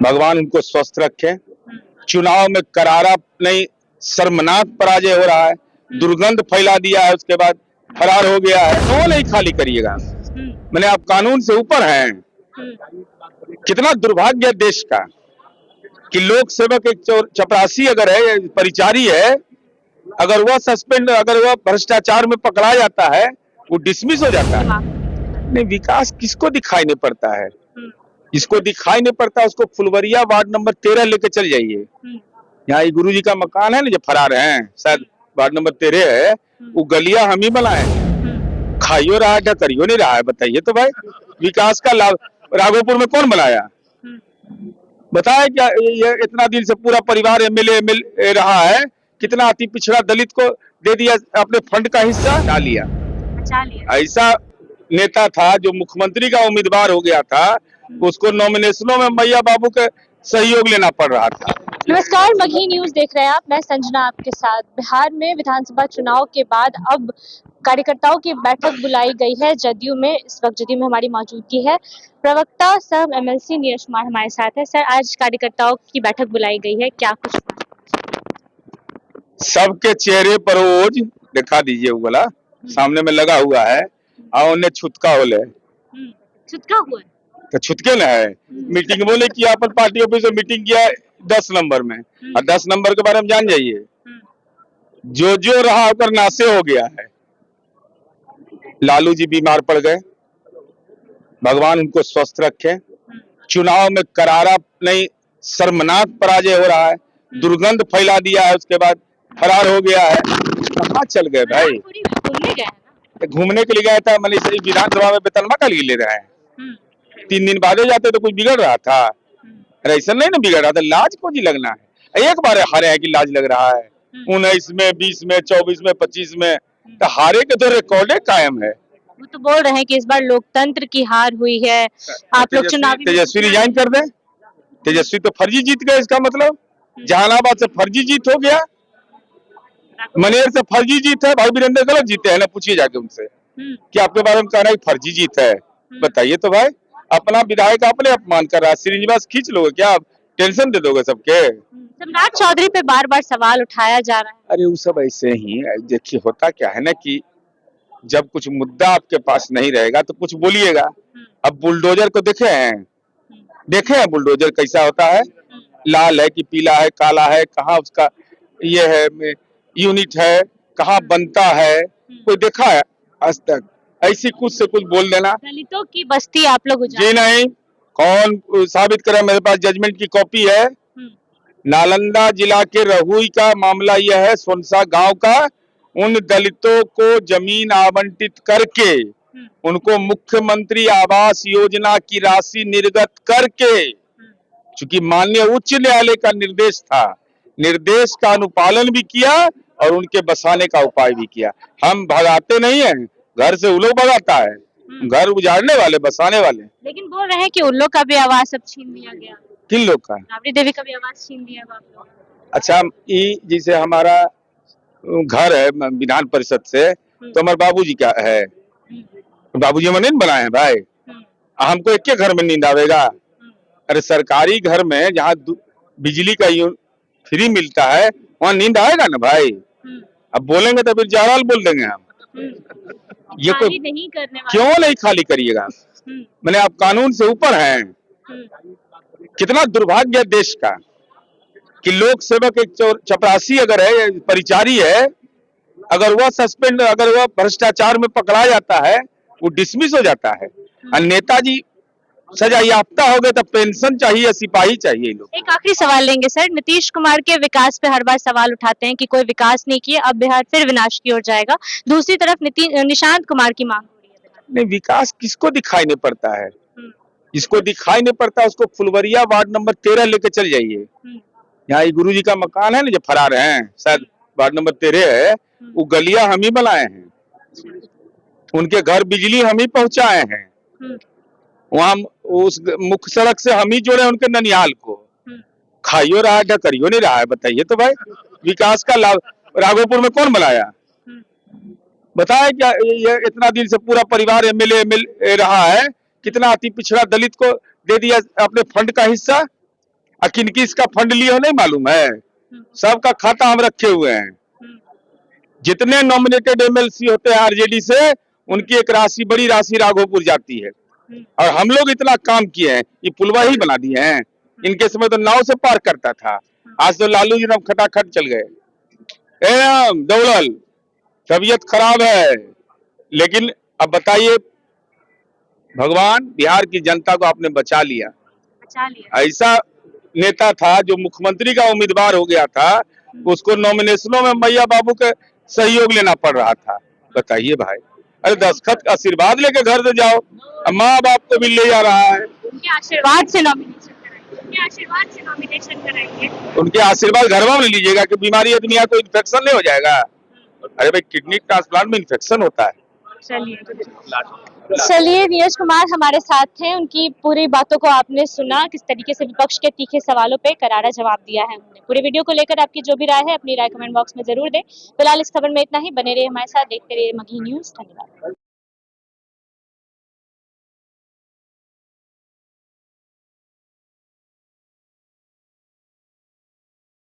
भगवान उनको स्वस्थ रखे। चुनाव में करारा नहीं, शर्मनाक पराजय हो रहा है, दुर्गंध फैला दिया है, उसके बाद फरार हो गया है। वो नहीं खाली करिएगा। मैंने आप कानून से ऊपर हैं। कितना दुर्भाग्य है देश का कि लोक सेवक एक चपरासी अगर है, परिचारी है, अगर वह सस्पेंड, अगर वह भ्रष्टाचार में पकड़ा जाता है, वो डिसमिस हो जाता है। नहीं, विकास किसको दिखाई नहीं पड़ता है? जिसको दिखाई नहीं पड़ता उसको फुलवरिया वार्ड नंबर 13 लेके चल जाइए। यहाँ गुरु जी का मकान है ना, जो फरार हैं, शायद वार्ड नंबर 13 है, वो गलिया हम ही बनाए, खाइयो रहा है, करियो नहीं रहा है। बताइए तो भाई, विकास का लाभ राघोपुर में कौन बनाया? बताया क्या? ये इतना दिन से पूरा परिवार एमएलए मिल रहा है, कितना अति पिछड़ा दलित को दे दिया अपने फंड का हिस्सा, बचा लिया। ऐसा नेता था जो मुख्यमंत्री का उम्मीदवार हो गया था, उसको नॉमिनेशनों में मैया बाबू के सहयोग लेना पड़ रहा था। नमस्कार, मगही न्यूज देख रहे हैं आप, मैं संजना आपके साथ। बिहार में विधानसभा चुनाव के बाद अब कार्यकर्ताओं की बैठक बुलाई गई है जदयू में। इस वक्त जदयू में हमारी मौजूदगी है, प्रवक्ता सह एमएलसी नीरज कुमार हमारे साथ है। सर, आज कार्यकर्ताओं की बैठक बुलाई गई है, क्या कुछ? सबके चेहरे पर ओज दिखा दीजिए, वो वाला सामने में लगा हुआ है, और उन्हें छुटका होले, छुटका हुआ है तो छुटके न है। मीटिंग बोले कि अपन पार्टी ऑफिस में मीटिंग किया 10 नंबर में, और 10 नंबर के बारे में जान जाइए, जो जो रहा होकर नासे हो गया है। लालू जी बीमार पड़ गए, भगवान उनको स्वस्थ रखे। चुनाव में करारा नहीं, शर्मनाक पराजय हो रहा है, दुर्गंध फैला दिया है, उसके बाद फरार हो गया है। कहाँ चल गए भाई? घूमने के लिए गया था, मैंने सही विधानसभा में बेतलमा का लिए ले रहे हैं। 3 दिन बाद जाते तो कुछ बिगड़ रहा था? अरे ऐसा नहीं ना बिगड़ रहा था, लाज को जी लगना है। एक बार हारे है कि लाज लग रहा है? 19 में, 20 में, 24 में, 25 में, तो हारे के तो रिकॉर्डे कायम है। वो तो बोल रहे हैं कि इस बार लोकतंत्र की हार हुई है, आप लोग चुनाव। तेजस्वी रिजाइन कर दे। तेजस्वी तो फर्जी जीत गए, इसका मतलब जहानाबाद से फर्जी जीत हो गया, मनेर से फर्जी जीत है। भाई वीरेंद्र गलत जीते हैं ना, पूछिए जाके उनसे कि आपके बारे में कहना है फर्जी जीत है। बताइए तो भाई, अपना विधायक अपने अपमान कर रहा है। श्रीनिवास खींच लोगे क्या? आप टेंशन दे दोगे सबके? सम्राट चौधरी पे बार बार सवाल उठाया जा रहा है। अरे वो सब ऐसे ही देखिए, होता क्या है ना कि जब कुछ मुद्दा आपके पास नहीं रहेगा तो कुछ बोलिएगा। अब बुलडोजर को देखे हैं बुलडोजर कैसा होता है? लाल है कि पीला है, काला है, कहाँ उसका ये है यूनिट है, कहाँ बनता है, कोई देखा है आज तक? ऐसी कुछ से कुछ बोल देना। दलितों की बस्ती आप लोग जी नहीं, कौन साबित करे? मेरे पास जजमेंट की कॉपी है। नालंदा जिला के रहुई का मामला यह है, सोनसा गांव का। उन दलितों को जमीन आवंटित करके उनको मुख्यमंत्री आवास योजना की राशि निर्गत करके, चूंकि माननीय उच्च न्यायालय का निर्देश था, निर्देश का अनुपालन भी किया और उनके बसाने का उपाय भी किया। हम भगाते नहीं है, घर से वो लोग भगाता है, घर उजाड़ने वाले, बसाने वाले। लेकिन बोल रहे हैं कि उन लोग का भी आवास अब छीन लिया गया। किन लोग का? राबड़ी देवी का भी आवास छीन लिया आप लोग। अच्छा, ये जैसे हमारा घर है विधान परिषद से, तो हमारे बाबूजी का है, बाबूजी हमें नहीं बनाए हैं भाई। हमको एक के घर में नींद आवेगा? अरे सरकारी घर में जहाँ बिजली का फ्री मिलता है, वहाँ नींद आएगा ना भाई। अब बोलेंगे तो फिर जहराल बोल देंगे हम। ये कोई नहीं करने वाले। क्यों नहीं खाली करिएगा? मैंने आप कानून से ऊपर हैं। कितना दुर्भाग्य है देश का कि लोक सेवक एक चपरासी अगर है, परिचारी है, अगर वह सस्पेंड, अगर वह भ्रष्टाचार में पकड़ा जाता है, वो डिसमिस हो जाता है। और नेताजी सजा याफ्ता हो गए तो पेंशन चाहिए, सिपाही चाहिए लोग। एक आखिरी सवाल लेंगे सर, नीतीश कुमार के विकास पे हर बार सवाल उठाते हैं कि कोई विकास नहीं किया, अब बिहार फिर विनाश की ओर जाएगा। दूसरी तरफ निशांत कुमार की मांग हो रही है। नहीं, विकास किसको दिखाई नहीं पड़ता है? जिसको दिखाई नहीं पड़ता उसको फुलवरिया वार्ड नंबर 13 लेके चल जाइए। यहाँ गुरु जी का मकान है ना, जो फरार हैं, शायद वार्ड नंबर 13 है, वो गलिया हम ही बनाए हैं, उनके घर बिजली हम ही पहुंचाए हैं, वहाँ उस मुख्य सड़क से हम ही जोड़े उनके ननिहाल को। खाइयो रहा है, करियो नहीं रहा है। बताइए तो भाई, विकास का लाभ राघोपुर में कौन बनाया? बताया क्या? ये इतना दिन से पूरा परिवार एमएलए मिल रहा है, कितना अति पिछड़ा दलित को दे दिया अपने फंड का हिस्सा, और किन किसका फंड लिए हो नहीं मालूम है। सबका खाता हम रखे हुए हैं। जितने नॉमिनेटेड एमएलसी होते हैं आरजेडी से, उनकी एक राशि, बड़ी राशि राघोपुर जाती है। और हम लोग इतना काम किए हैं, ये पुलवा ही बना दिए हैं। इनके समय तो नाव से पार करता था, आज तो लालू जी हम खटाखट चल गए। दौड़ल, तबीयत खराब है, लेकिन अब बताइए, भगवान बिहार की जनता को आपने बचा लिया। ऐसा नेता था जो मुख्यमंत्री का उम्मीदवार हो गया था, उसको नॉमिनेशनों में मैया बाबू के सहयोग लेना पड़ रहा था। बताइए भाई, अरे दस्तखत आशीर्वाद लेके घर से जाओ, माँ बाप को भी ले जा रहा है। उनके आशीर्वाद से नॉमिनेशन कराइए, उनके आशीर्वाद से नॉमिनेशन कराइए। उनके आशीर्वाद घरवा में लीजिएगा कि बीमारी आदमी को इन्फेक्शन नहीं हो जाएगा। अरे भाई, किडनी ट्रांसप्लांट में इन्फेक्शन होता है। चलिए, नीरज कुमार हमारे साथ थे, उनकी पूरी बातों को आपने सुना, किस तरीके से विपक्ष के तीखे सवालों पे करारा जवाब दिया है उन्होंने। पूरे वीडियो को लेकर आपकी जो भी राय है, अपनी राय कमेंट बॉक्स में जरूर दें। फिलहाल इस खबर में इतना ही। बने रहिए हमारे साथ, देखते रहिए मगही न्यूज। धन्यवाद।